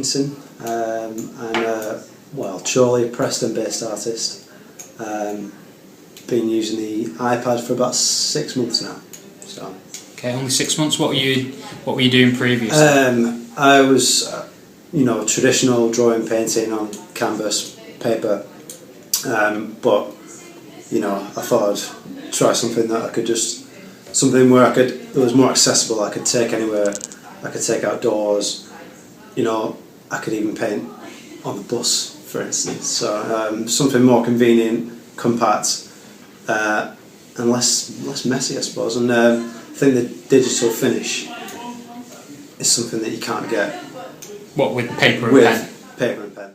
Dickinson. I'm a Chorley, Preston-based artist. Been using the iPad for about 6 months now. So. Okay, only 6 months. What were you doing previously? I was, traditional drawing, painting on canvas, paper. But I thought I'd try something that I could something where it was more accessible. I could take anywhere. I could take outdoors. I could even paint on the bus, for instance. So something more convenient, compact, and less messy, I suppose. And I think the digital finish is something that you can't get. What, with paper and pen? Paper and pen.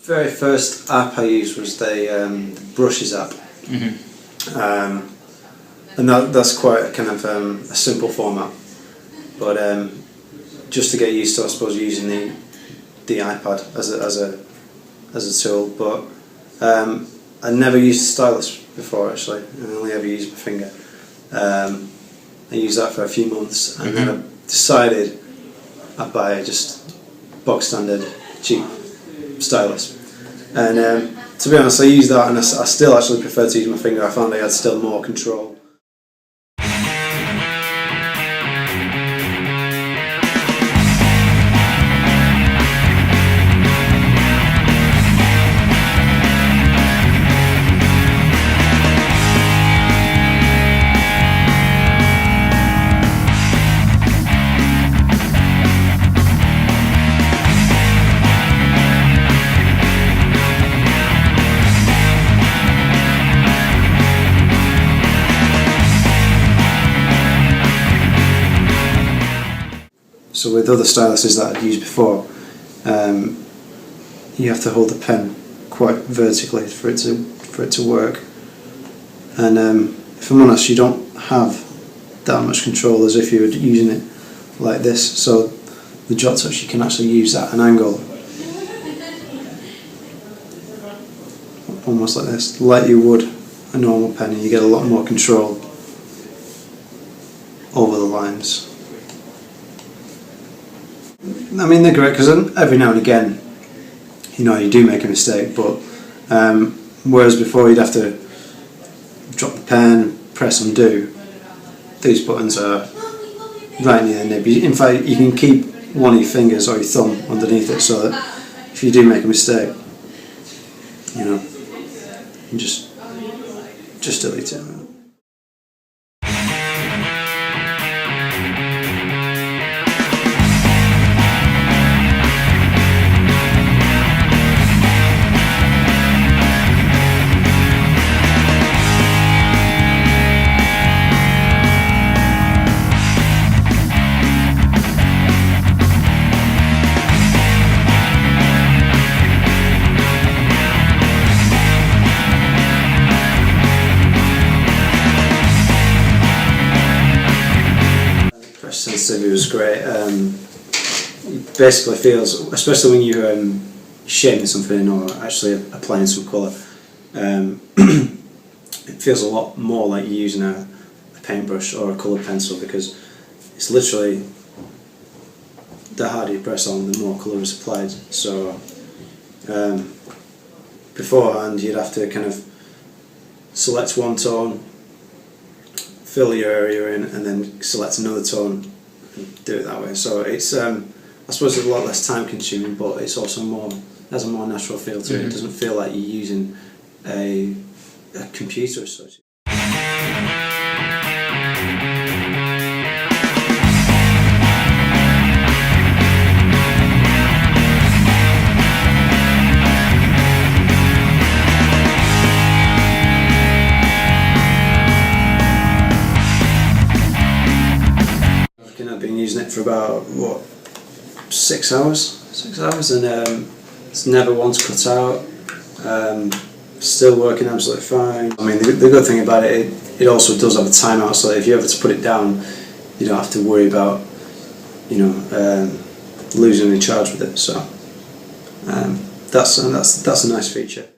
Very first app I used was the Brushes app, and that's quite a kind of a simple format, but just to get used to, I suppose, using the iPad as a tool. But I never used a stylus before, actually. I only ever used my finger. I used that for a few months, and then I decided I'd buy just bog standard cheap stylus. And to be honest, I use that, and I still actually prefer to use my finger. I found I had still more control. So with other styluses that I'd used before, you have to hold the pen quite vertically for it to work. And if I'm honest, you don't have that much control as if you were using it like this. So the Jot Touch, you can actually use at an angle, almost like this, like you would a normal pen, and you get a lot more control over the lines. I mean, they're great because every now and again, you do make a mistake, but whereas before you'd have to drop the pen, press undo, these buttons are right near the nib. In fact, you can keep one of your fingers or your thumb underneath it, so that if you do make a mistake, you just delete it. Sensitivity was great. It basically feels, especially when you're shading something or actually applying some colour, it feels a lot more like you're using a paintbrush or a coloured pencil, because it's literally, the harder you press on, the more colour is applied. So beforehand you'd have to kind of select one tone, fill your area in, and then select another tone and do it that way. So it's I suppose it's a lot less time consuming, but it's also has a more natural feel to it. It doesn't feel like you're using a computer as such. it for about, what, 6 hours? 6 hours, and it's never once cut out. Still working absolutely fine. I mean, the good thing about it also does have a timeout, so if you ever to put it down, you don't have to worry about, you know, losing any charge with it. So that's a nice feature.